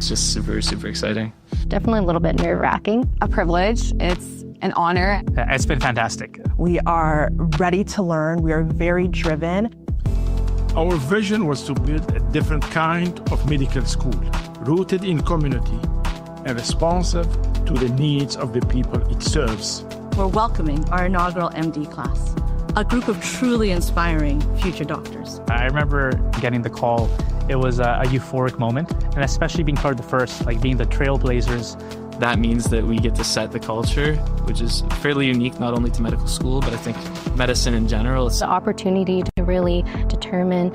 It's just super, super exciting. Definitely a little bit nerve-wracking. A privilege. It's an honor. It's been fantastic. We are ready to learn. We are very driven. Our vision was to build a different kind of medical school, rooted in community and responsive to the needs of the people it serves. We're welcoming our inaugural MD class, a group of truly inspiring future doctors. I remember getting the call. It was a euphoric moment, and especially being part of the first, like being the trailblazers. That means that we get to set the culture, which is fairly unique not only to medical school, but I think medicine in general. The opportunity to really determine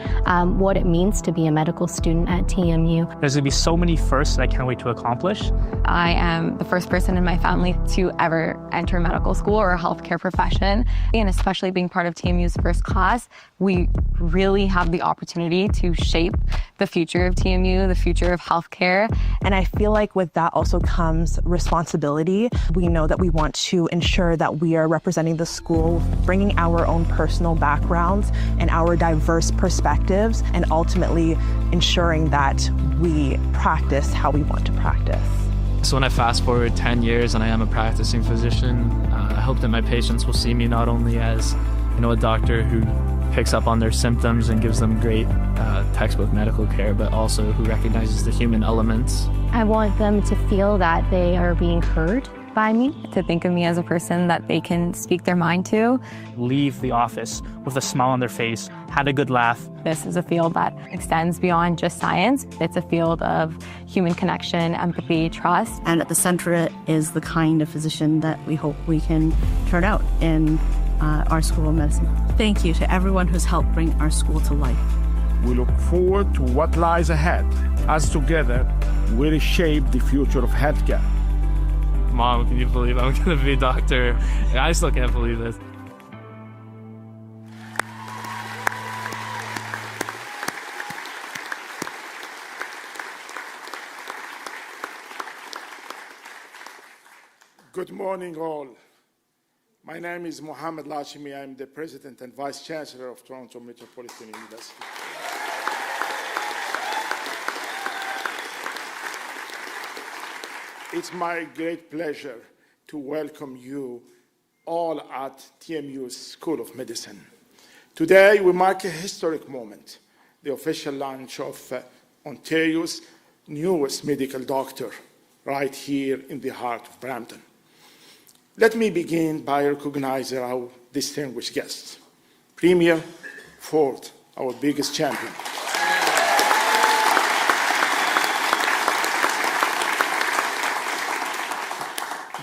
what it means to be a medical student at TMU. There's going to be so many firsts that I can't wait to accomplish. I am the first person in my family to ever enter medical school or a healthcare profession. And especially being part of TMU's first class, we really have the opportunity to shape the future of TMU, the future of healthcare. And I feel like with that also comes responsibility. We know that we want to ensure that we are representing the school, bringing our own personal backgrounds and our diverse perspectives, and ultimately ensuring that we practice how we want to practice. So when I fast forward 10 years and I am a practicing physician, I hope that my patients will see me not only as, a doctor who picks up on their symptoms and gives them great textbook medical care, but also who recognizes the human elements. I want them to feel that they are being heard by me. To think of me as a person that they can speak their mind to. Leave the office with a smile on their face, had a good laugh. This is a field that extends beyond just science. It's a field of human connection, empathy, trust. And at the center is the kind of physician that we hope we can turn out in our School of Medicine. Thank you to everyone who's helped bring our school to life. We look forward to what lies ahead, as together we reshape the future of healthcare. Mom, can you believe I'm going to be a doctor? I still can't believe this. Good morning, all. My name is Mohammed Lashimi. I'm the President and Vice Chancellor of Toronto Metropolitan University. It's my great pleasure to welcome you all at TMU's School of Medicine. Today, we mark a historic moment, the official launch of Ontario's newest medical doctor, right here in the heart of Brampton. Let me begin by recognizing our distinguished guests. Premier Ford, our biggest champion.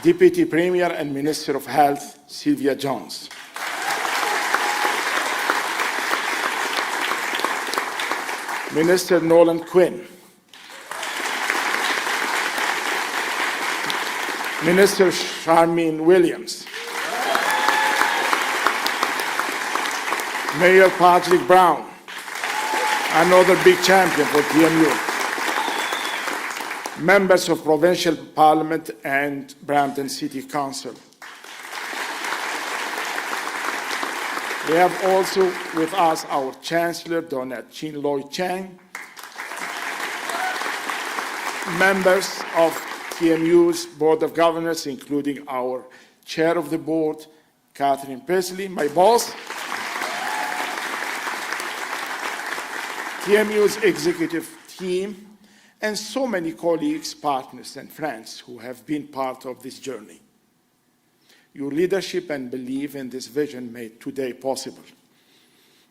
Deputy Premier and Minister of Health, Sylvia Jones. Minister Nolan Quinn. Minister Charmaine Williams. Mayor Patrick Brown, another big champion for TMU. Members of Provincial Parliament and Brampton City Council. We have also with us our Chancellor, Donna Chin Loy Chang, members of TMU's Board of Governors, including our Chair of the Board, Catherine Presley, my boss, TMU's executive team, and so many colleagues, partners, and friends who have been part of this journey. Your leadership and belief in this vision made today possible.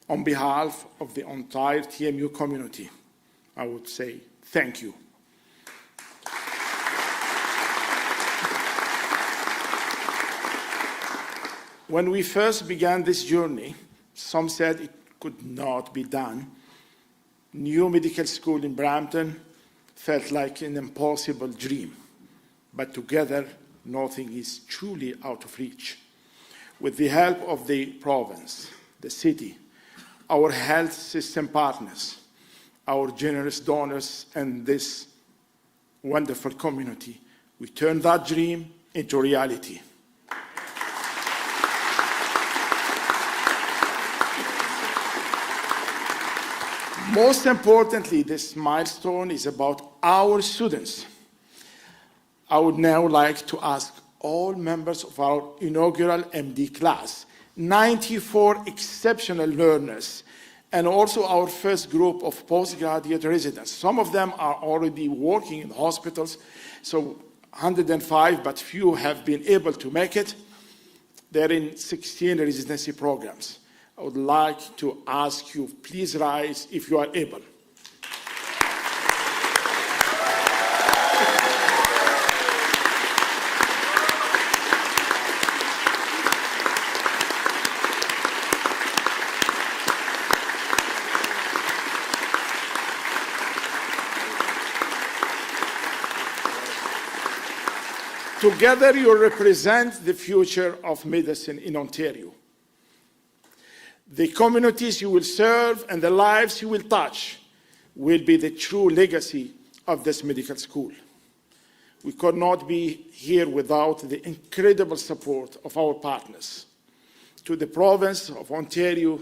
On behalf of the entire TMU community, I would say thank you. When we first began this journey, some said it could not be done. New medical school in Brampton felt like an impossible dream, but together, nothing is truly out of reach. With the help of the province, the city, our health system partners, our generous donors, and this wonderful community, we turned that dream into reality. Most importantly, this milestone is about our students. I would now like to ask all members of our inaugural MD class, 94 exceptional learners, and also our first group of postgraduate residents. Some of them are already working in hospitals, so 105, but few have been able to make it. They're in 16 residency programs. I would like to ask you, please rise if you are able. Together, you represent the future of medicine in Ontario. The communities you will serve and the lives you will touch will be the true legacy of this medical school. We could not be here without the incredible support of our partners. To the province of Ontario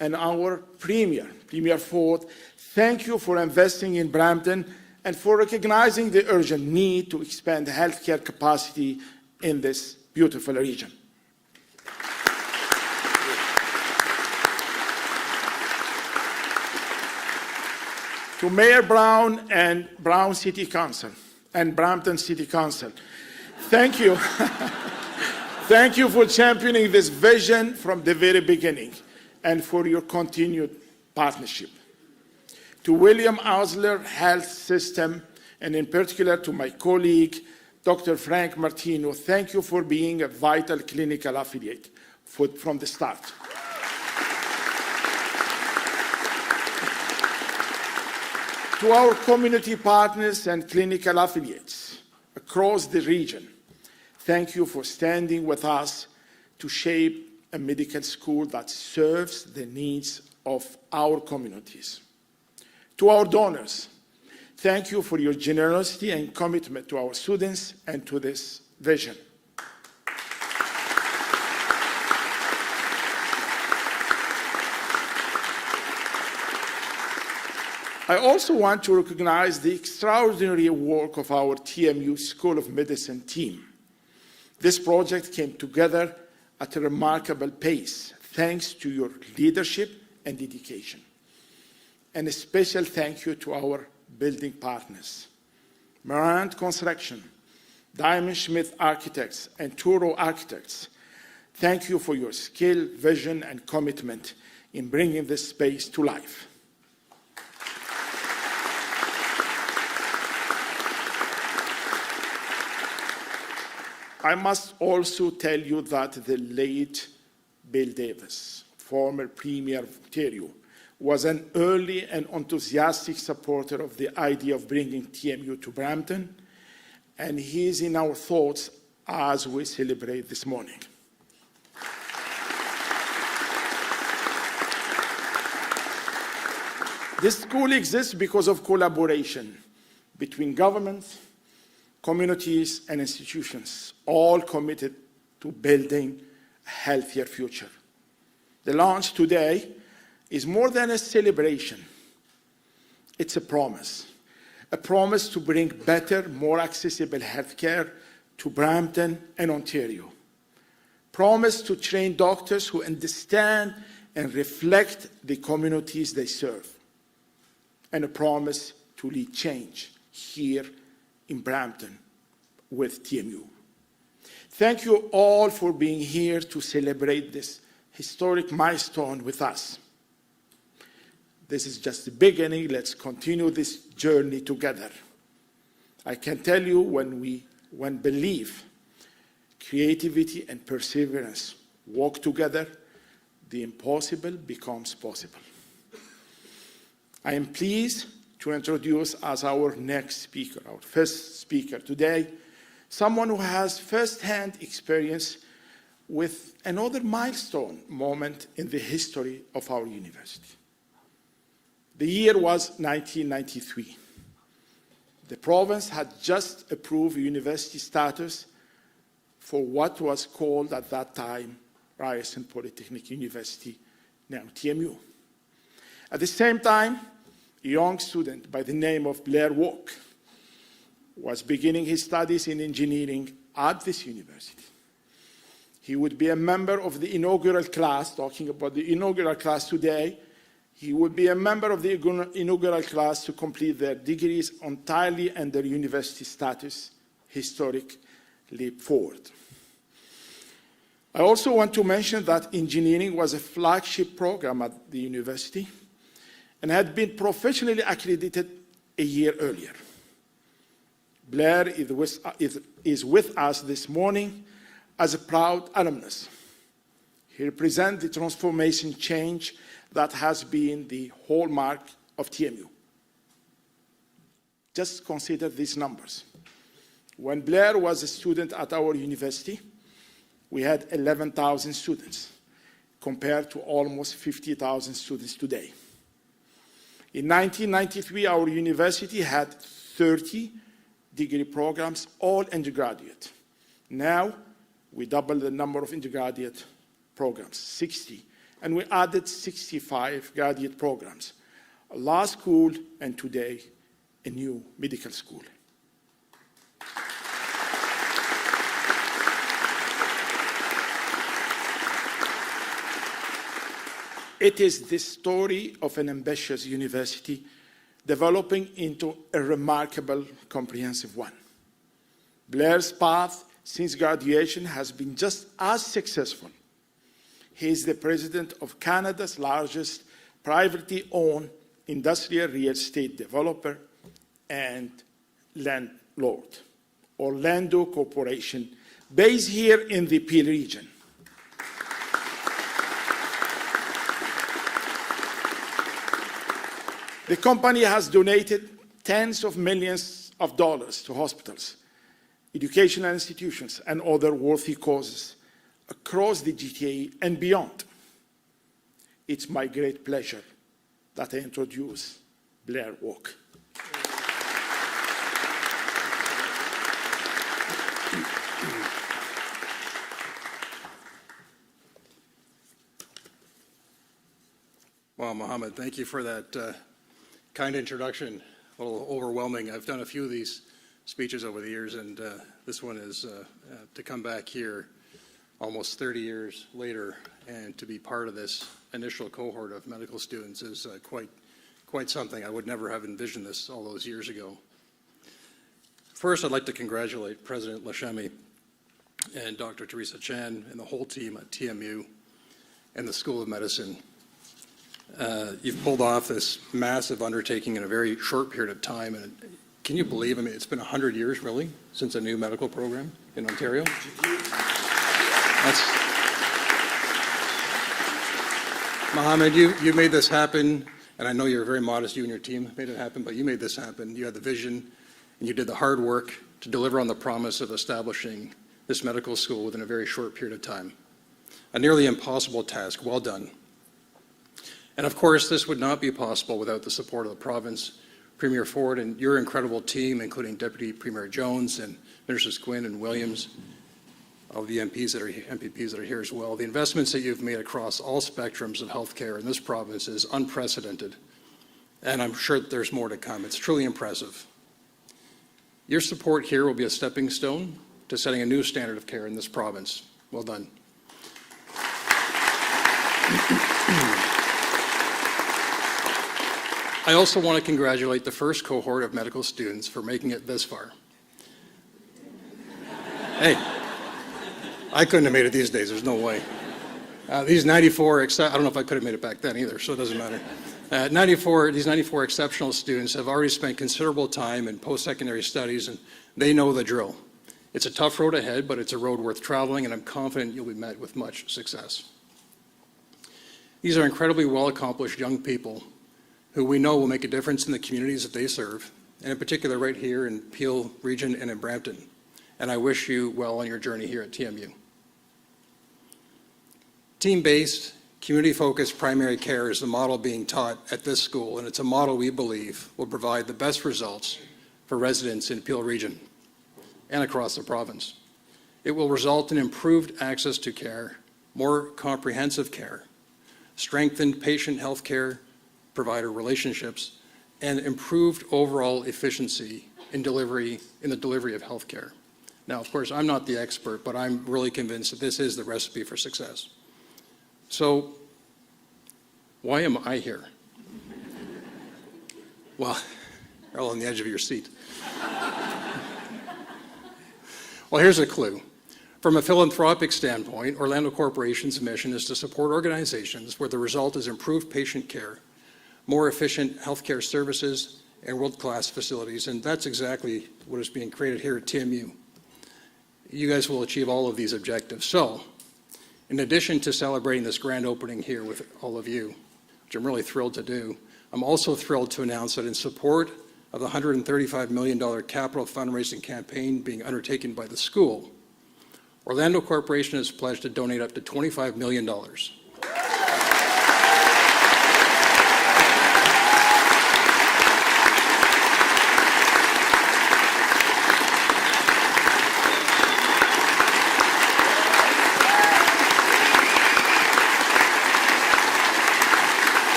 and our Premier Ford, thank you for investing in Brampton and for recognizing the urgent need to expand healthcare capacity in this beautiful region. To Mayor Brown and Brown City Council and Brampton City Council, thank you. Thank you for championing this vision from the very beginning and for your continued partnership. To William Osler Health System, and in particular to my colleague, Dr. Frank Martino, thank you for being a vital clinical affiliate from the start. To our community partners and clinical affiliates across the region, thank you for standing with us to shape a medical school that serves the needs of our communities. To our donors, thank you for your generosity and commitment to our students and to this vision. I also want to recognize the extraordinary work of our TMU School of Medicine team. This project came together at a remarkable pace, thanks to your leadership and dedication. And a special thank you to our building partners, Marant Construction, Diamond Smith Architects, and Turo Architects. Thank you for your skill, vision, and commitment in bringing this space to life. I must also tell you that the late Bill Davis, former Premier of Ontario, was an early and enthusiastic supporter of the idea of bringing TMU to Brampton, and he is in our thoughts as we celebrate this morning. This school exists because of collaboration between governments, communities, and institutions, all committed to building a healthier future. The launch today is more than a celebration. It's a promise to bring better, more accessible healthcare to Brampton and Ontario. Promise to train doctors who understand and reflect the communities they serve. And a promise to lead change here in Brampton with TMU. Thank you all for being here to celebrate this historic milestone with us. This is just the beginning. Let's continue this journey together. I can tell you when belief, creativity, and perseverance walk together, the impossible becomes possible. I am pleased to introduce as our next speaker, our first speaker today, someone who has first-hand experience with another milestone moment in the history of our university. The year was 1993. The province had just approved university status for what was called at that time Ryerson Polytechnic University, now TMU. At the same time, a young student by the name of Blair Walk was beginning his studies in engineering at this university. He would be a member of the inaugural class, talking about the inaugural class today. He would be a member of the inaugural class to complete their degrees entirely under university status, historic leap forward. I also want to mention that engineering was a flagship program at the university and had been professionally accredited a year earlier. Blair is with us this morning as a proud alumnus. He represents the transformation change that has been the hallmark of TMU. Just consider these numbers. When Blair was a student at our university, we had 11,000 students, compared to almost 50,000 students today. In 1993, our university had 30 degree programs, all undergraduate. Now, we doubled the number of undergraduate programs, 60, and we added 65 graduate programs, a law school, and today, a new medical school. It is the story of an ambitious university developing into a remarkable, comprehensive one. Blair's path since graduation has been just as successful. He is the president of Canada's largest privately owned industrial real estate developer and landlord, Orlando Corporation, based here in the Peel region. The company has donated tens of millions of dollars to hospitals, educational institutions, and other worthy causes across the GTA and beyond. It's my great pleasure that I introduce Blair Walk. Well, Mohammed, thank you for that kind introduction. A little overwhelming. I've done a few of these speeches over the years, and this one is to come back here almost 30 years later and to be part of this initial cohort of medical students is quite something. I would never have envisioned this all those years ago. First, I'd like to congratulate President Lashemi and Dr. Teresa Chan and the whole team at TMU and the School of Medicine. You've pulled off this massive undertaking in a very short period of time, and can you believe, I mean, it's been 100 years, really, since a new medical program in Ontario? Mohammed, you made this happen, and I know you're very modest, you and your team made it happen, but you made this happen. You had the vision, and you did the hard work to deliver on the promise of establishing this medical school within a very short period of time. A nearly impossible task. Well done. And of course, this would not be possible without the support of the province, Premier Ford, and your incredible team, including Deputy Premier Jones and Ministers Quinn and Williams, all the MPs that are here as well. The investments that you've made across all spectrums of healthcare in this province is unprecedented, and I'm sure that there's more to come. It's truly impressive. Your support here will be a stepping stone to setting a new standard of care in this province. Well done. I also want to congratulate the first cohort of medical students for making it this far. Hey, I couldn't have made it these days, there's no way. These 94, I don't know if I could have made it back then either, so it doesn't matter. These 94 exceptional students have already spent considerable time in post-secondary studies, and they know the drill. It's a tough road ahead, but it's a road worth traveling, and I'm confident you'll be met with much success. These are incredibly well-accomplished young people who we know will make a difference in the communities that they serve, and in particular right here in Peel region and in Brampton. And I wish you well on your journey here at TMU. Team-based, community-focused primary care is the model being taught at this school, and it's a model we believe will provide the best results for residents in Peel region and across the province. It will result in improved access to care, more comprehensive care, strengthened patient health care provider relationships, and improved overall efficiency in the delivery of healthcare. Now, of course, I'm not the expert, but I'm really convinced that this is the recipe for success. So, why am I here? Well, you're all on the edge of your seat. Well, here's a clue. From a philanthropic standpoint, Orlando Corporation's mission is to support organizations where the result is improved patient care, more efficient healthcare services, and world-class facilities, and that's exactly what is being created here at TMU. You guys will achieve all of these objectives. So, in addition to celebrating this grand opening here with all of you, which I'm really thrilled to do, I'm also thrilled to announce that in support of the $135 million capital fundraising campaign being undertaken by the school, Orlando Corporation has pledged to donate up to $25 million.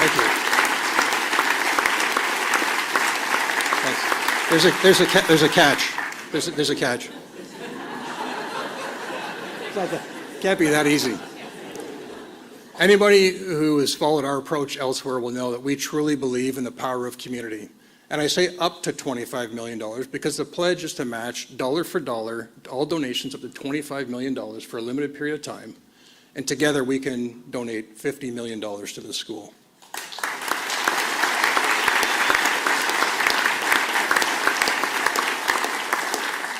Thank you. Thanks. There's a catch. There's a catch. Can't be that easy. Anybody who has followed our approach elsewhere will know that we truly believe in the power of community. And I say up to $25 million because the pledge is to match dollar for dollar all donations up to $25 million for a limited period of time. And together we can donate $50 million to the school.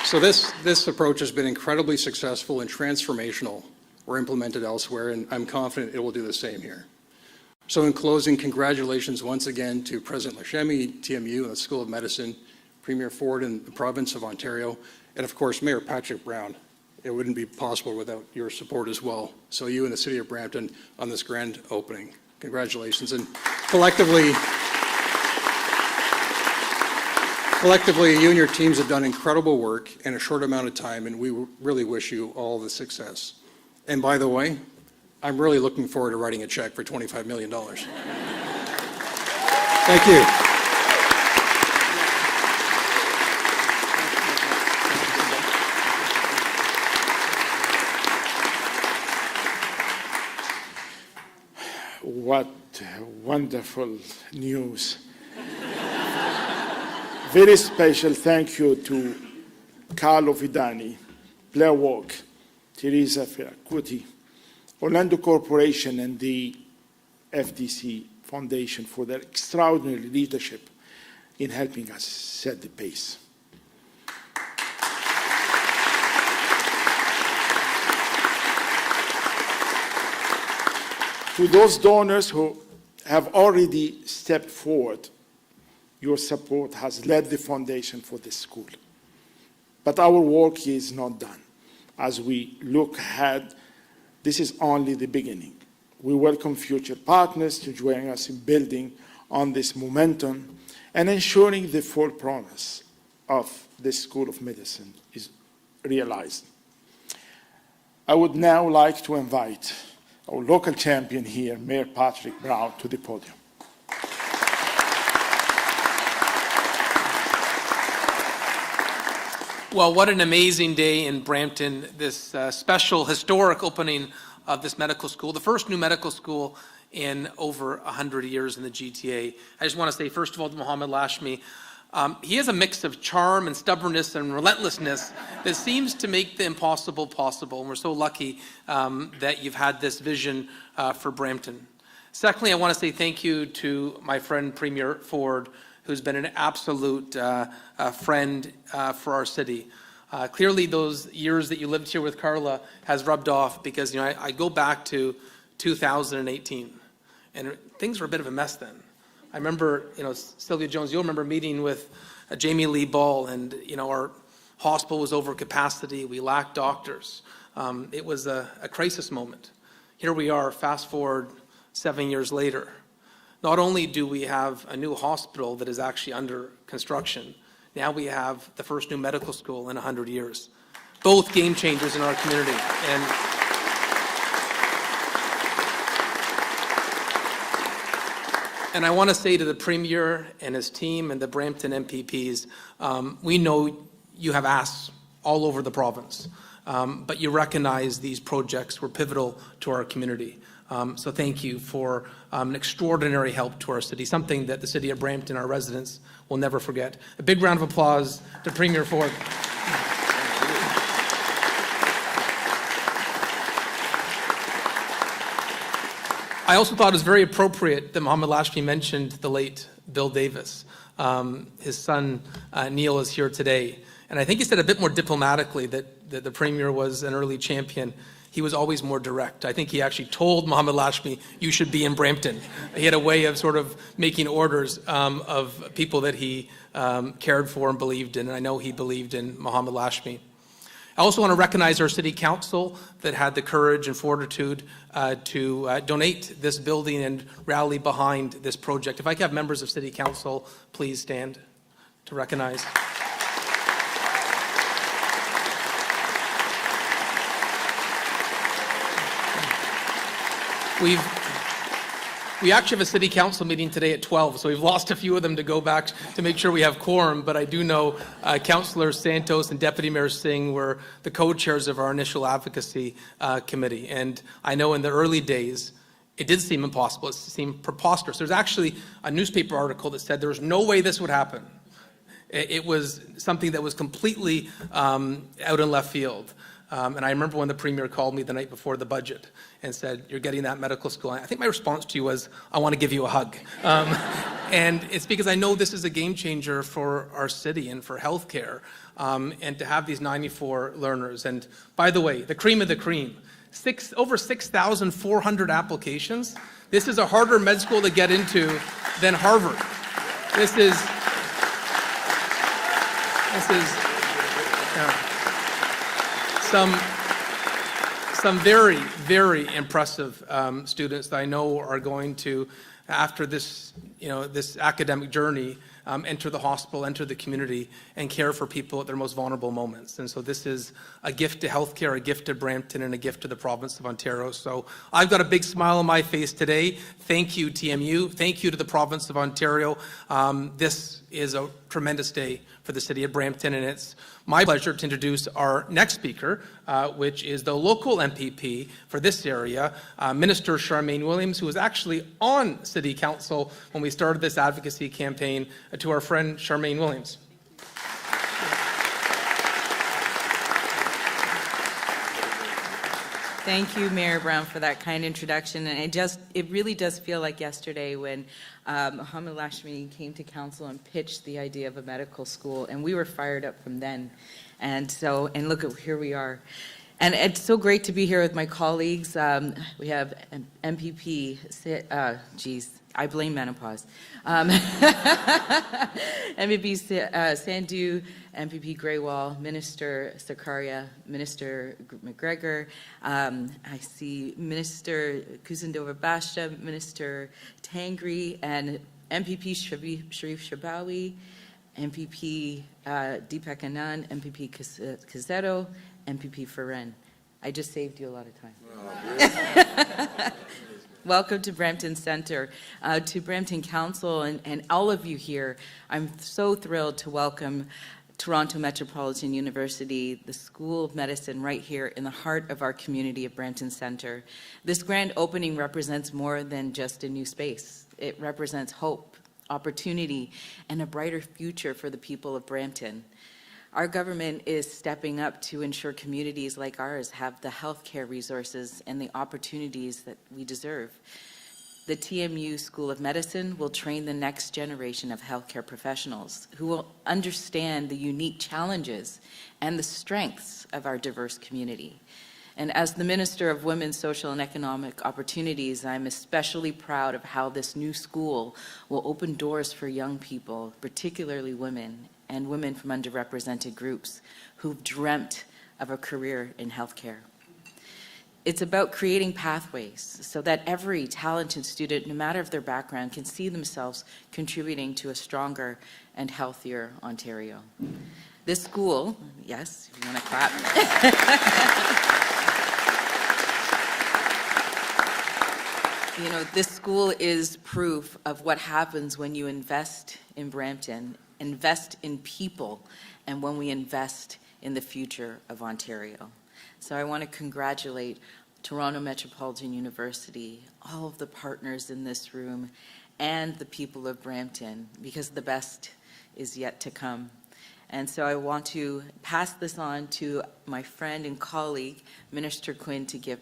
So this approach has been incredibly successful and transformational where implemented elsewhere, and I'm confident it will do the same here. So in closing, congratulations once again to President Lashemi, TMU, and the School of Medicine, Premier Ford in the province of Ontario, and of course, Mayor Patrick Brown. It wouldn't be possible without your support as well. So you and the City of Brampton on this grand opening. Congratulations. And collectively, you and your teams have done incredible work in a short amount of time, and we really wish you all the success. And by the way, I'm really looking forward to writing a check for $25 million. Thank you. What wonderful news. Very special thank you to Carlo Vidani, Blair Walk, Teresa Ferracuti, Orlando Corporation, and the FDC Foundation for their extraordinary leadership in helping us set the pace. To those donors who have already stepped forward, your support has led the foundation for this school. But our work is not done. As we look ahead, this is only the beginning. We welcome future partners to join us in building on this momentum and ensuring the full promise of the School of Medicine is realized. I would now like to invite our local champion here, Mayor Patrick Brown, to the podium. Well, what an amazing day in Brampton, this special historic opening of this medical school, the first new medical school in over 100 years in the GTA. I just want to say, first of all, to Mohammed Lashmi, he has a mix of charm and stubbornness and relentlessness that seems to make the impossible possible, and we're so lucky that you've had this vision for Brampton. Secondly, I want to say thank you to my friend Premier Ford, who's been an absolute friend for our city. Clearly, those years that you lived here with Carla has rubbed off because, you know, I go back to 2018, and things were a bit of a mess then. I remember, you know, Sylvia Jones, you'll remember meeting with Jamie Lee Ball, and, you know, our hospital was over capacity. We lacked doctors. It was a crisis moment. Here we are, fast forward 7 years later. Not only do we have a new hospital that is actually under construction, now we have the first new medical school in 100 years. Both game changers in our community. And I want to say to the Premier and his team and the Brampton MPPs, we know you have asks all over the province, but you recognize these projects were pivotal to our community. So thank you for an extraordinary help to our city, something that the city of Brampton, our residents, will never forget. A big round of applause to Premier Ford. I also thought it was very appropriate that Mohammed Lashmi mentioned the late Bill Davis. His son, Neil, is here today. And I think he said a bit more diplomatically that the Premier was an early champion. He was always more direct. I think he actually told Mohammed Lashmi, you should be in Brampton. He had a way of sort of making orders of people that he cared for and believed in. And I know he believed in Mohammed Lashmi. I also want to recognize our City Council that had the courage and fortitude to donate this building and rally behind this project. If I could have members of City Council please stand to recognize. We actually have a City Council meeting today at 12, so we've lost a few of them to go back to make sure we have quorum, but I do know Councillor Santos and Deputy Mayor Singh were the co-chairs of our initial advocacy committee, and I know in the early days it did seem impossible, it seemed preposterous. There's actually a newspaper article that said there was no way this would happen. It was something that was completely out in left field. And I remember when the Premier called me the night before the budget and said, you're getting that medical school. I think my response to you was, I want to give you a hug. And it's because I know this is a game changer for our city and for healthcare. And to have these 94 learners. And by the way, the cream of the cream, over 6,400 applications. This is a harder med school to get into than Harvard. This is some very, very impressive students that I know are going to, after this, this academic journey, enter the hospital, enter the community, and care for people at their most vulnerable moments. And so this is a gift to healthcare, a gift to Brampton, and a gift to the province of Ontario. So I've got a big smile on my face today. Thank you, TMU. Thank you to the province of Ontario. This is a tremendous day for the city of Brampton, and it's my pleasure to introduce our next speaker, which is the local MPP for this area, Minister Charmaine Williams, who was actually on City Council when we started this advocacy campaign, to our friend Charmaine Williams. Thank you, Mayor Brown, for that kind introduction. And it really does feel like yesterday when Mohammed Lashmi came to council and pitched the idea of a medical school, and we were fired up from then. And look at here we are. And it's so great to be here with my colleagues. We have MPP, I blame menopause. MPP Sandhu, MPP Greywall, Minister Sakaria, Minister McGregor. I see Minister Kuzindova Basha, Minister Tangri, and MPP Sharif Shabawi, MPP Deepak Anand, MPP Kazetto, MPP Ferren. I just saved you a lot of time. Welcome to Brampton Centre, to Brampton Council, and all of you here. I'm so thrilled to welcome Toronto Metropolitan University, the School of Medicine right here in the heart of our community of Brampton Centre. This grand opening represents more than just a new space. It represents hope, opportunity, and a brighter future for the people of Brampton. Our government is stepping up to ensure communities like ours have the healthcare resources and the opportunities that we deserve. The TMU School of Medicine will train the next generation of healthcare professionals who will understand the unique challenges and the strengths of our diverse community. And as the Minister of Women's Social and Economic Opportunities, I'm especially proud of how this new school will open doors for young people, particularly women, and women from underrepresented groups who've dreamt of a career in healthcare. It's about creating pathways so that every talented student, no matter their background, can see themselves contributing to a stronger and healthier Ontario. This school, yes, if you want to clap. You know, this school is proof of what happens when you invest in Brampton, invest in people, and when we invest in the future of Ontario. So I want to congratulate Toronto Metropolitan University, all of the partners in this room, and the people of Brampton, because the best is yet to come. And so I want to pass this on to my friend and colleague, Minister Quinn, to give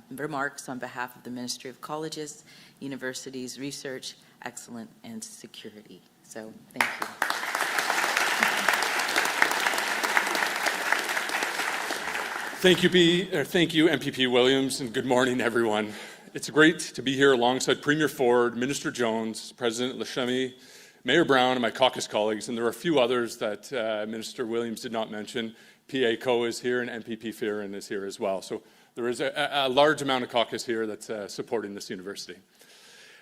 remarks on behalf of the Ministry of Colleges, Universities, Research, Excellence, and Security. So thank you. Thank you, MPP Williams, and good morning, everyone. It's great to be here alongside Premier Ford, Minister Jones, President Lashemi, Mayor Brown, and my caucus colleagues, and there are a few others that Minister Williams did not mention. PA Co is here, and MPP Fearon is here as well. So there is a large amount of caucus here that's supporting this university.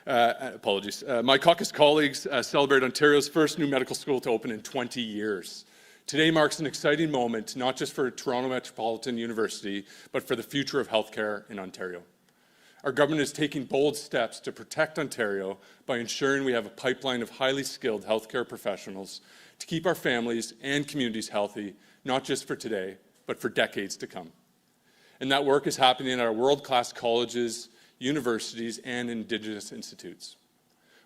Apologies. My caucus colleagues celebrate Ontario's first new medical school to open in 20 years. Today marks an exciting moment, not just for Toronto Metropolitan University, but for the future of healthcare in Ontario. Our government is taking bold steps to protect Ontario by ensuring we have a pipeline of highly skilled healthcare professionals to keep our families and communities healthy, not just for today, but for decades to come. And that work is happening at our world-class colleges, universities, and Indigenous institutes.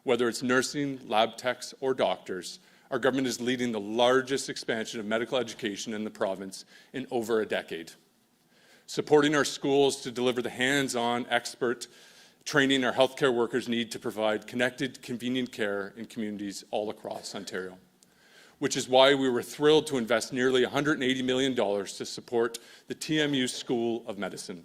Whether it's nursing, lab techs, or doctors, our government is leading the largest expansion of medical education in the province in over a decade. Supporting our schools to deliver the hands-on expert training our healthcare workers need to provide connected, convenient care in communities all across Ontario, which is why we were thrilled to invest nearly $180 million to support the TMU School of Medicine.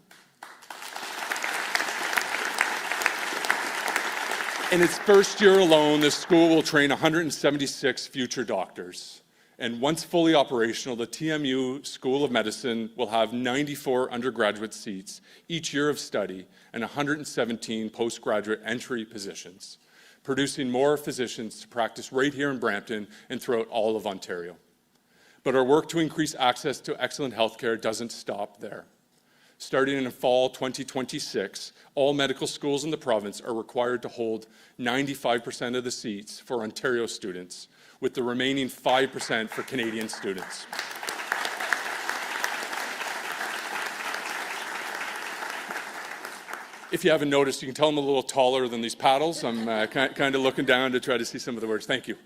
In its first year alone, the school will train 176 future doctors. And once fully operational, the TMU School of Medicine will have 94 undergraduate seats each year of study and 117 postgraduate entry positions, producing more physicians to practice right here in Brampton and throughout all of Ontario. But our work to increase access to excellent healthcare doesn't stop there. Starting in fall 2026, all medical schools in the province are required to hold 95% of the seats for Ontario students, with the remaining 5% for Canadian students. If you haven't noticed, you can tell I'm a little taller than these paddles. I'm kind of looking down to try to see some of the words. Thank you.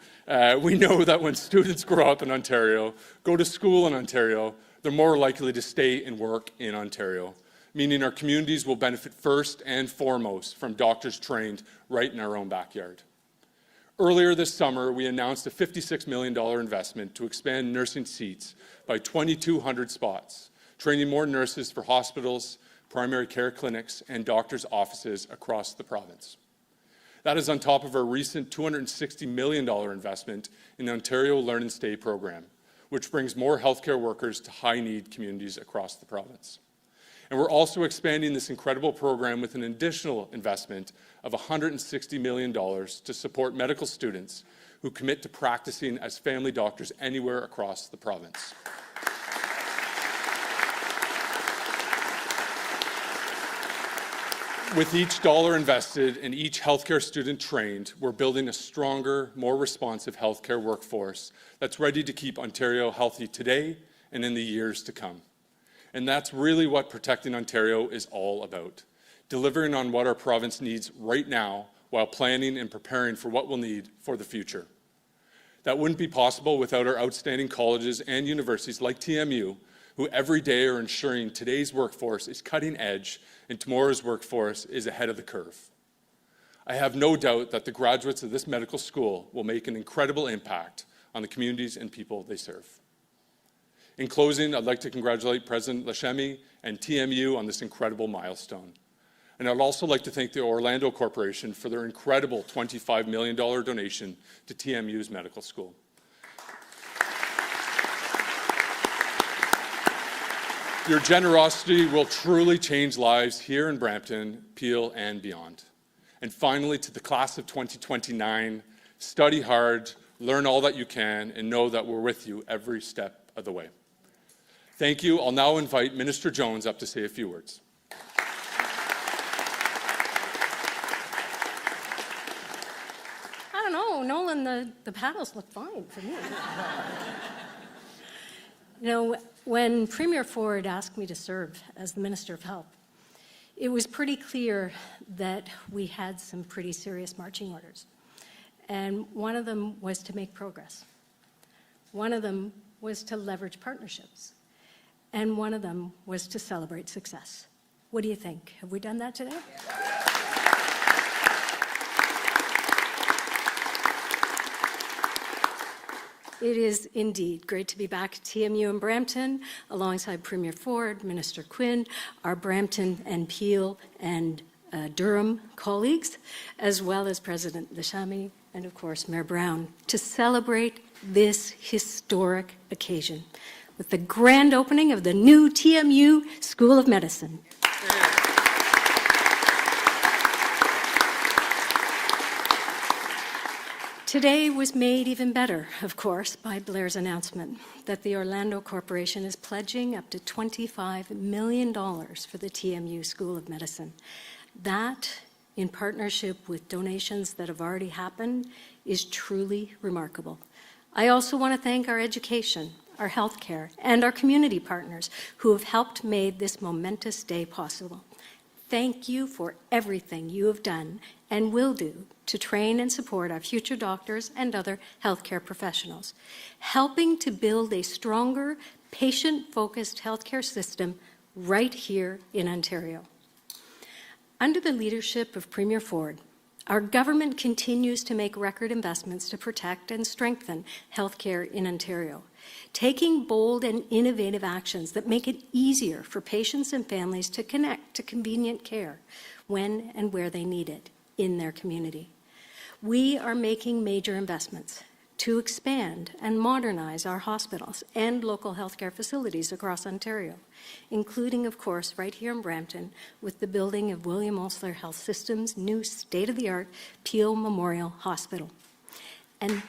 We know that when students grow up in Ontario, go to school in Ontario, they're more likely to stay and work in Ontario, meaning our communities will benefit first and foremost from doctors trained right in our own backyard. Earlier this summer, we announced a $56 million investment to expand nursing seats by 2,200 spots, training more nurses for hospitals, primary care clinics, and doctors' offices across the province. That is on top of our recent $260 million investment in the Ontario Learn and Stay program, which brings more healthcare workers to high-need communities across the province. And we're also expanding this incredible program with an additional investment of $160 million to support medical students who commit to practicing as family doctors anywhere across the province. With each dollar invested and each healthcare student trained, we're building a stronger, more responsive healthcare workforce that's ready to keep Ontario healthy today and in the years to come. And that's really what Protecting Ontario is all about, delivering on what our province needs right now while planning and preparing for what we'll need for the future. That wouldn't be possible without our outstanding colleges and universities like TMU, who every day are ensuring today's workforce is cutting edge and tomorrow's workforce is ahead of the curve. I have no doubt that the graduates of this medical school will make an incredible impact on the communities and people they serve. In closing, I'd like to congratulate President Lashemi and TMU on this incredible milestone. And I'd also like to thank the Orlando Corporation for their incredible $25 million donation to TMU's medical school. Your generosity will truly change lives here in Brampton, Peel, and beyond. And finally, to the class of 2029, study hard, learn all that you can, and know that we're with you every step of the way. Thank you. I'll now invite Minister Jones up to say a few words. on the panels look fine for me. You know, when Premier Ford asked me to serve as the Minister of Health, it was pretty clear that we had some pretty serious marching orders. And one of them was to make progress. One of them was to leverage partnerships. And one of them was to celebrate success. What do you think? Have we done that today? It is indeed great to be back at TMU in Brampton alongside Premier Ford, Minister Quinn, our Brampton and Peel and Durham colleagues, as well as President Lashami and, of course, Mayor Brown, to celebrate this historic occasion with the grand opening of the new TMU School of Medicine. Today was made even better, of course, by Blair's announcement that the Orlando Corporation is pledging up to $25 million for the TMU School of Medicine. That, in partnership with donations that have already happened, is truly remarkable. I also want to thank our education, our healthcare, and our community partners who have helped make this momentous day possible. Thank you for everything you have done and will do to train and support our future doctors and other healthcare professionals, helping to build a stronger, patient-focused healthcare system right here in Ontario. Under the leadership of Premier Ford, our government continues to make record investments to protect and strengthen healthcare in Ontario, taking bold and innovative actions that make it easier for patients and families to connect to convenient care when and where they need it in their community. We are making major investments to expand and modernize our hospitals and local healthcare facilities across Ontario, including, of course, right here in Brampton with the building of William Osler Health System's new state-of-the-art Peel Memorial Hospital. And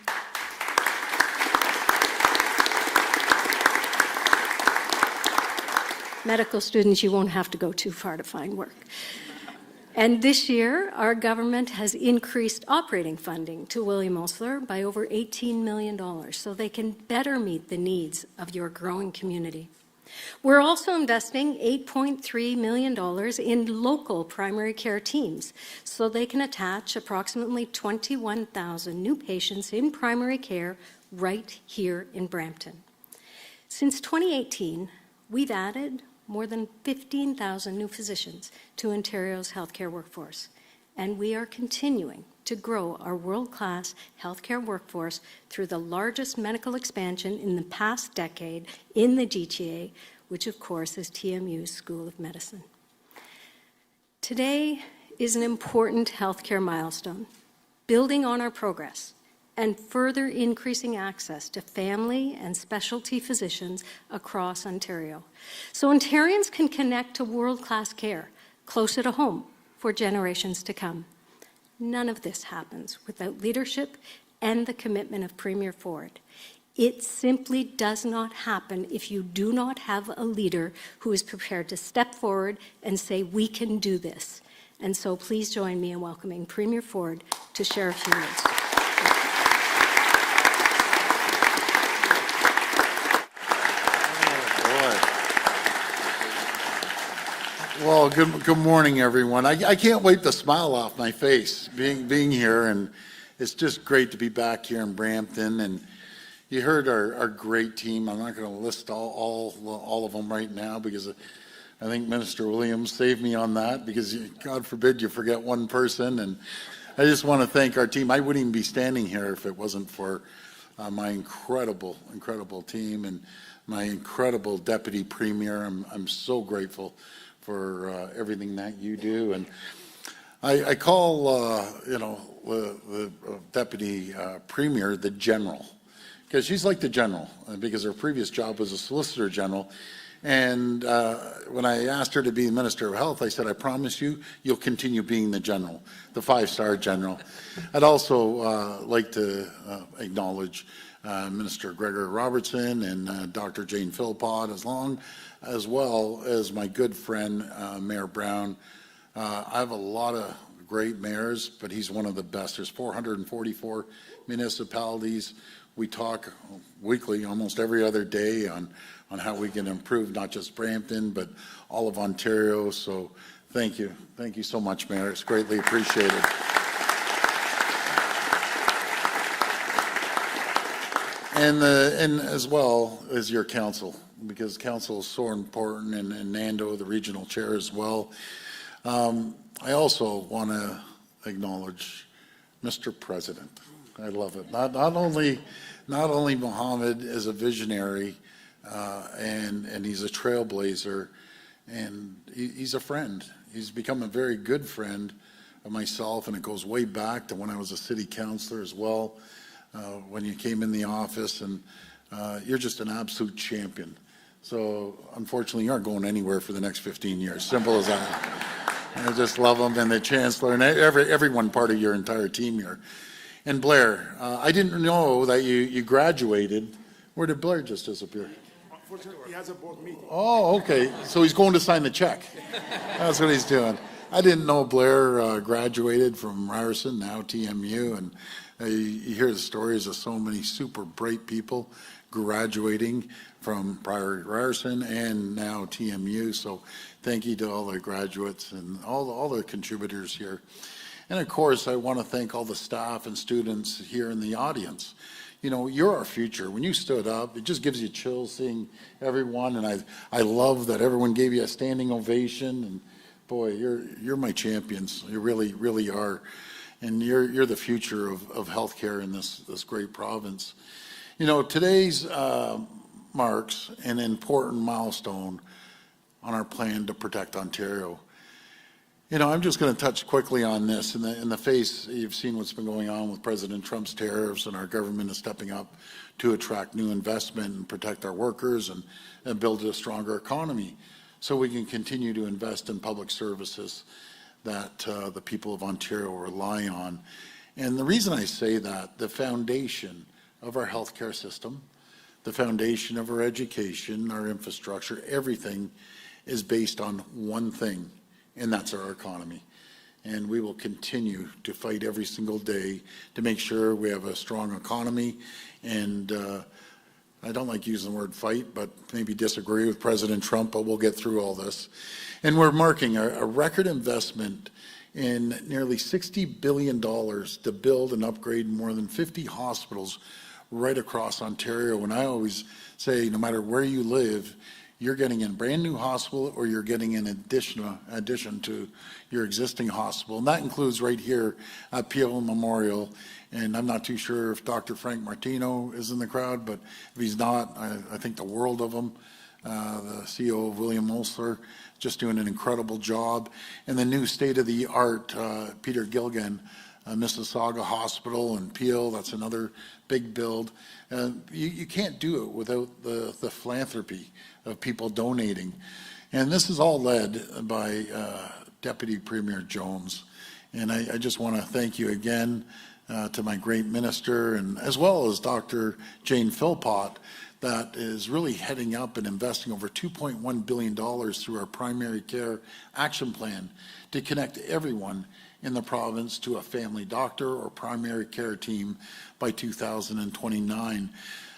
medical students, you won't have to go too far to find work. And this year, our government has increased operating funding to William Osler by over $18 million so they can better meet the needs of your growing community. We're also investing $8.3 million in local primary care teams so they can attach approximately 21,000 new patients in primary care right here in Brampton. Since 2018, we've added more than 15,000 new physicians to Ontario's healthcare workforce, and we are continuing to grow our world-class healthcare workforce through the largest medical expansion in the past decade in the GTA, which of course is TMU's School of Medicine. Today is an important healthcare milestone, building on our progress and further increasing access to family and specialty physicians across Ontario, so Ontarians can connect to world-class care closer to home for generations to come. None of this happens without leadership and the commitment of Premier Ford. It simply does not happen if you do not have a leader who is prepared to step forward and say, we can do this. And so please join me in welcoming Premier Ford to share a few words. Well, good morning, everyone. I can't wipe the smile off my face being here, and it's just great to be back here in Brampton. And you heard our great team. I'm not going to list all of them right now because I think Minister Williams saved me on that, because God forbid you forget one person. And I just want to thank our team. I wouldn't even be standing here if it wasn't for my incredible team and my incredible Deputy Premier. I'm so grateful for everything that you do. And I call the Deputy Premier the General, because she's like the General, because her previous job was a Solicitor General. And when I asked her to be Minister of Health, I said, I promise you'll continue being the General, the 5-star General. I'd also like to acknowledge Minister Gregor Robertson and Dr. Jane Philpott, as well as my good friend, Mayor Brown. I have a lot of great mayors, but he's one of the best. There's 444 municipalities. We talk weekly, almost every other day, on how we can improve not just Brampton, but all of Ontario. So thank you. Thank you so much, Mayor. It's greatly appreciated. And as well as your council, because council is so important, and Nando, the regional chair, as well. I also want to acknowledge Mr. President. I love it. Not only Mohammed is a visionary, and he's a trailblazer, and he's a friend. He's become a very good friend of myself, and it goes way back to when I was a city councillor as well. When you came in the office, and you're just an absolute champion. So unfortunately, you aren't going anywhere for the next 15 years. Simple as that. I just love him, and the chancellor, and everyone part of your entire team here. And Blair, I didn't know that you graduated. Where did Blair just disappear? Unfortunately, he has a board meeting. Oh, okay. So he's going to sign the check. That's what he's doing. I didn't know Blair graduated from Ryerson, now TMU, and you hear the stories of so many super bright people graduating from prior Ryerson and now TMU. So thank you to all the graduates and all the contributors here. And of course, I want to thank all the staff and students here in the audience. You know, you're our future. When you stood up, it just gives you chills seeing everyone. And I love that everyone gave you a standing ovation. And boy, you're my champions. You really, really are. And you're the future of healthcare in this great province. You know, today's marks an important milestone on our plan to protect Ontario. You know, I'm just going to touch quickly on this. In the face, you've seen what's been going on with President Trump's tariffs, and our government is stepping up to attract new investment and protect our workers and build a stronger economy so we can continue to invest in public services that the people of Ontario rely on. And the reason I say that, the foundation of our healthcare system, the foundation of our education, our infrastructure, everything is based on one thing, and that's our economy. And we will continue to fight every single day to make sure we have a strong economy. And I don't like using the word fight, but maybe disagree with President Trump, but we'll get through all this. And we're marking a record investment in nearly $60 billion to build and upgrade more than 50 hospitals right across Ontario. And I always say, no matter where you live, you're getting a brand new hospital or you're getting an addition to your existing hospital. And that includes right here at Peel Memorial. And I'm not too sure if Dr. Frank Martino is in the crowd, but if he's not, I think the world of him. The CEO of William Osler, just doing an incredible job. And the new state-of-the-art Peter Gilgan Mississauga Hospital and Peel, that's another big build. You can't do it without the philanthropy of people donating. And this is all led by Deputy Premier Jones. And I just want to thank you again to my great minister, and as well as Dr. Jane Philpott, that is really heading up and investing over $2.1 billion through our primary care action plan to connect everyone in the province to a family doctor or primary care team by 2029.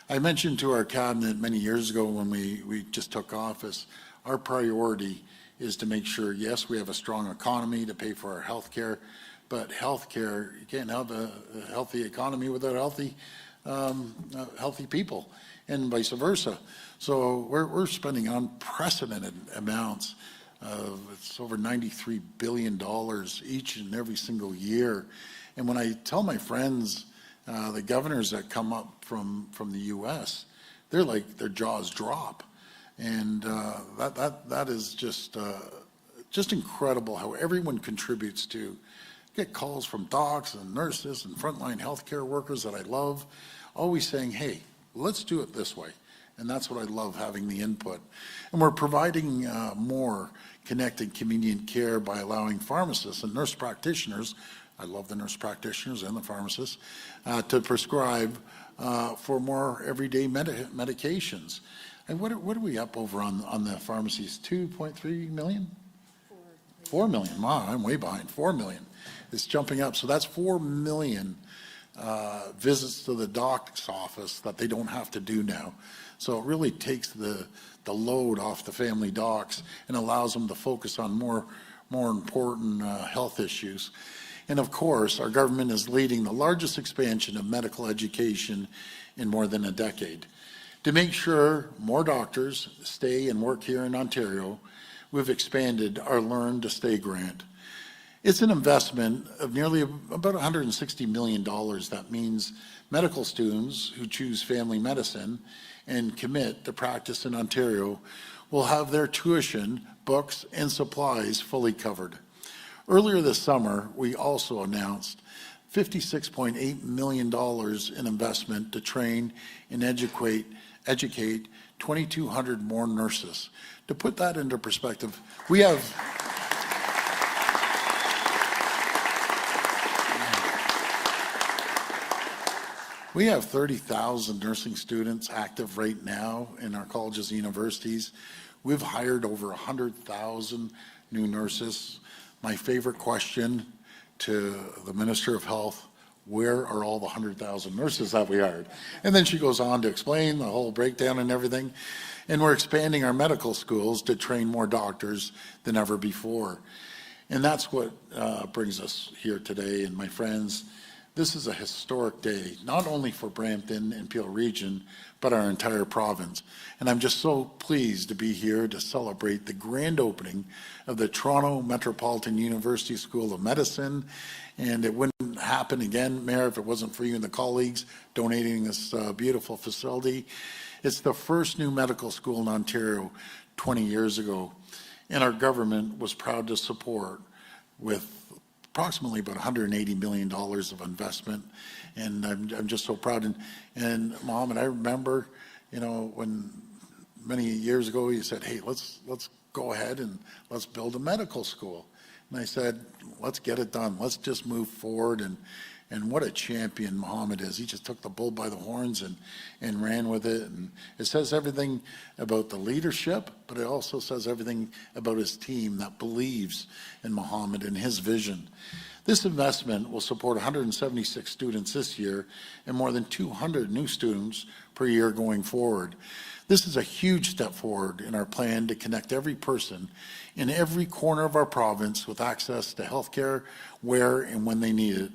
I mentioned to our cabinet many years ago when we just took office, our priority is to make sure, yes, we have a strong economy to pay for our health care, but health care, you can't have a healthy economy without healthy people, and vice versa. So we're spending unprecedented amounts of, it's over $93 billion each and every single year. And when I tell my friends, the governors that come up from the U.S., they're like, their jaws drop. And that is just incredible how everyone contributes to get calls from docs and nurses and frontline healthcare workers that I love, always saying, hey, let's do it this way. And that's what I love, having the input. And we're providing more connected convenient care by allowing pharmacists and nurse practitioners, I love the nurse practitioners and the pharmacists, to prescribe for more everyday medications. And what are we up over on the pharmacies? 2.3 million? 4 million. Wow, I'm way behind. 4 million. It's jumping up. So that's 4 million visits to the doc's office that they don't have to do now. So it really takes the load off the family docs and allows them to focus on more important health issues. And of course, our government is leading the largest expansion of medical education in more than a decade. To make sure more doctors stay and work here in Ontario, we've expanded our Learn to Stay grant. It's an investment of nearly about $160 million. That means medical students who choose family medicine and commit to practice in Ontario will have their tuition, books, and supplies fully covered. Earlier this summer, we also announced $56.8 million in investment to train and educate 2,200 more nurses. To put that into perspective, we have 30,000 nursing students active right now in our colleges and universities. We've hired over 100,000 new nurses. My favorite question to the Minister of Health, where are all the 100,000 nurses that we hired? And then she goes on to explain the whole breakdown and everything. And we're expanding our medical schools to train more doctors than ever before. And that's what brings us here today. And my friends, this is a historic day, not only for Brampton and Peel Region, but our entire province. And I'm just so pleased to be here to celebrate the grand opening of the Toronto Metropolitan University School of Medicine. And it wouldn't happen again, Mayor, if it wasn't for you and the colleagues donating this beautiful facility. It's the first new medical school in Ontario 20 years ago. And our government was proud to support with approximately about $180 million of investment, and I'm just so proud. And Mohammed, I remember, you know, when many years ago you said, "Hey, let's go ahead and let's build a medical school," and I said, "Let's get it done. Let's just move forward." And what a champion Mohammed is. He just took the bull by the horns and ran with it. And it says everything about the leadership, but it also says everything about his team that believes in Mohammed and his vision. This investment will support 176 students this year and more than 200 new students per year going forward. This is a huge step forward in our plan to connect every person in every corner of our province with access to healthcare where and when they need it.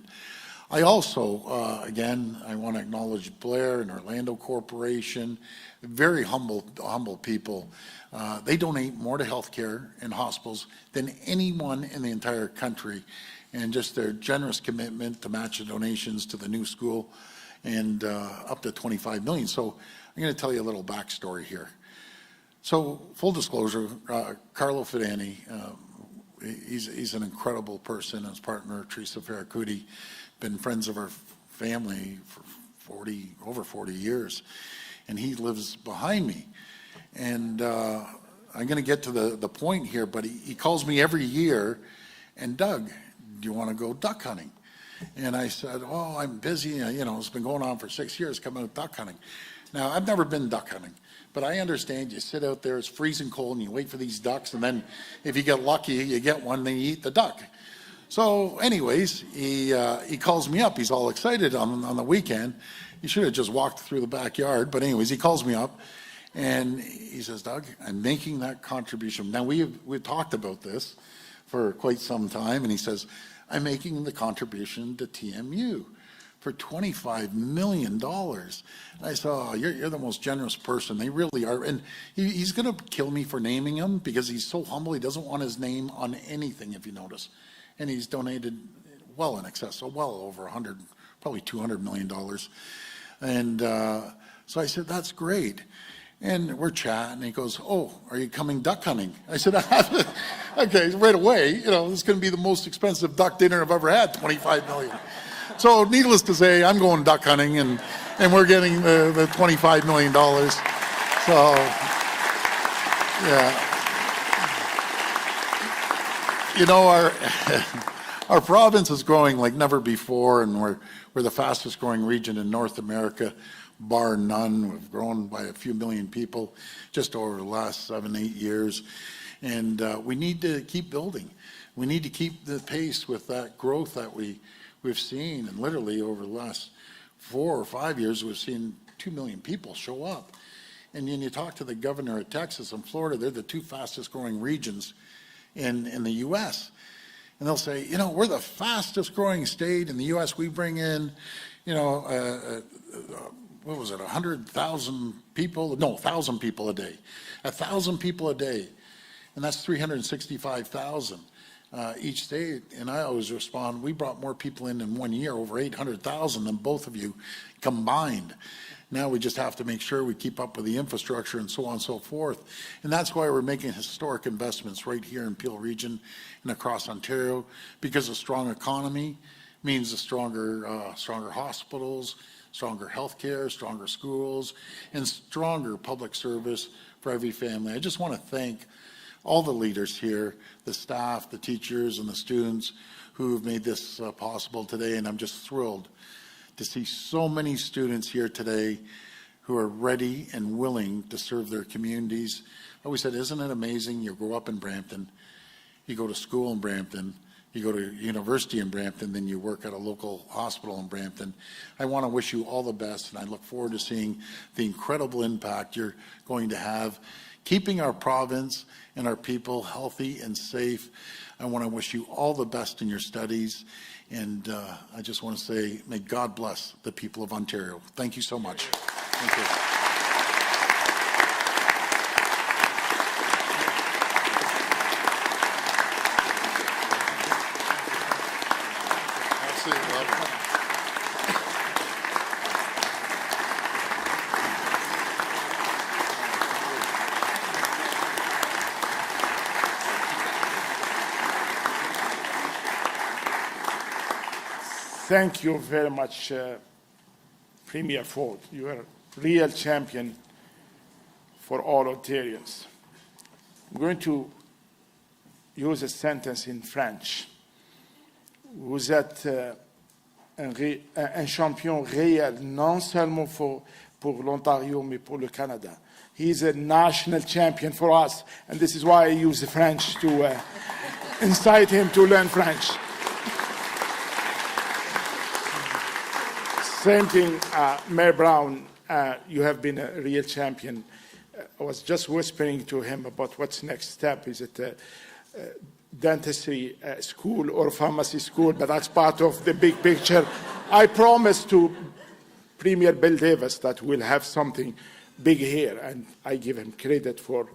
I also, again, I want to acknowledge Blair and Orlando Corporation, very humble people. They donate more to healthcare and hospitals than anyone in the entire country, and just their generous commitment to match the donations to the new school and up to $25 million. So I'm going to tell you a little backstory here. So full disclosure, Carlo Fidani, he's an incredible person. His partner, Teresa Ferracuti, been friends of our family for over 40 years, and he lives behind me. And I'm going to get to the point here, but he calls me every year, and Doug, do you want to go duck hunting? And I said, oh, I'm busy. You know, it's been going on for 6 years coming out duck hunting. Now, I've never been duck hunting, but I understand you sit out there, it's freezing cold, and you wait for these ducks, and then if you get lucky, you get one, then you eat the duck. So anyways, he calls me up. He's all excited on the weekend. He should have just walked through the backyard. But anyways, he calls me up and he says, Doug, I'm making that contribution. Now we've talked about this for quite some time. And he says, I'm making the contribution to TMU for $25 million. And I said, oh, you're the most generous person. They really are. And he's going to kill me for naming him because he's so humble. He doesn't want his name on anything, if you notice. And he's donated well in excess, so well over 100, probably $200 million. And so I said, that's great. And we're chatting, and he goes, oh, are you coming duck hunting? I said, okay, right away, you know, this is going to be the most expensive duck dinner I've ever had, $25 million. So needless to say, I'm going duck hunting, and we're getting the $25 million. So, yeah. You know, our province is growing like never before, and we're the fastest growing region in North America, bar none. We've grown by a few million people just over the last 7-8 years, and we need to keep building. We need to keep the pace with that growth that we've seen, and literally over the last 4 or 5 years, we've seen 2 million people show up. And then you talk to the governor of Texas and Florida, they're the 2 fastest growing regions in the U.S. And they'll say, you know, we're the fastest growing state in the U.S. We bring in, you know, what was it, 100,000 people? No, 1,000 people a day. 1,000 people a day. And that's 365,000 each state. And I always respond, we brought more people in 1 year, over 800,000 than both of you combined. Now we just have to make sure we keep up with the infrastructure and so on and so forth. And that's why we're making historic investments right here in Peel Region and across Ontario, because a strong economy means a stronger hospitals, stronger healthcare, stronger schools, and stronger public service for every family. I just want to thank all the leaders here, the staff, the teachers, and the students who have made this possible today, and I'm just thrilled to see so many students here today who are ready and willing to serve their communities. I always said, isn't it amazing? You grow up in Brampton, you go to school in Brampton, you go to university in Brampton, then you work at a local hospital in Brampton. I want to wish you all the best, and I look forward to seeing the incredible impact you're going to have, keeping our province and our people healthy and safe. I want to wish you all the best in your studies. And I just want to say, may God bless the people of Ontario. Thank you so much. Thank you. Thank you very much, Premier Ford. You are a real champion for all Ontarians. I'm going to use a sentence in French. Vous êtes un champion réel, non seulement pour l'Ontario, mais pour le Canada. He's a national champion for us, and this is why I use the French to incite him to learn French. Same thing, Mayor Brown, you have been a real champion. I was just whispering to him about what's next step. Is it a dentistry school or pharmacy school? But that's part of the big picture. I promised to Premier Bill Davis that we'll have something big here, and I give him credit for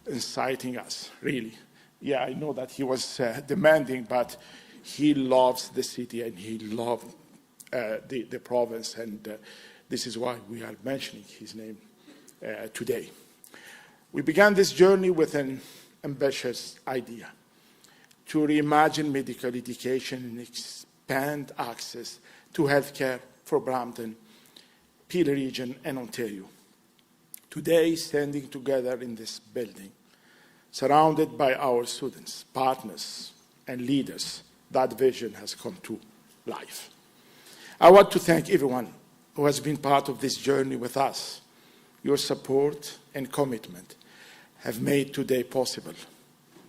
inciting us, really. Yeah, I know that he was demanding, but he loves the city and he loved the province, and this is why we are mentioning his name today. We began this journey with an ambitious idea to reimagine medical education and expand access to healthcare for Brampton, Peel Region, and Ontario. Today, standing together in this building, surrounded by our students, partners, and leaders, that vision has come to life. I want to thank everyone who has been part of this journey with us. Your support and commitment have made today possible.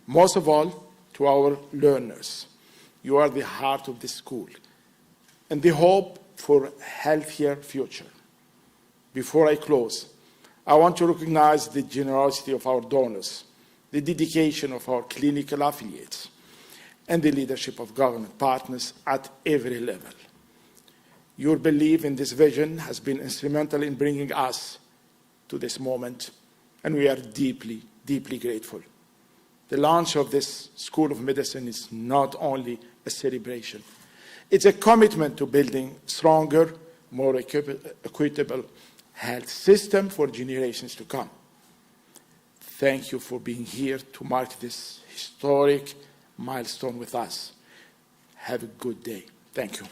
Most of all, to our learners. You are the heart of the school and the hope for a healthier future. Before I close, I want to recognize the generosity of our donors, the dedication of our clinical affiliates, and the leadership of government partners at every level. Your belief in this vision has been instrumental in bringing us to this moment, and we are deeply, deeply grateful. The launch of this School of Medicine is not only a celebration, it's a commitment to building stronger, more equitable health system for generations to come. Thank you for being here to mark this historic milestone with us. Have a good day. Thank you.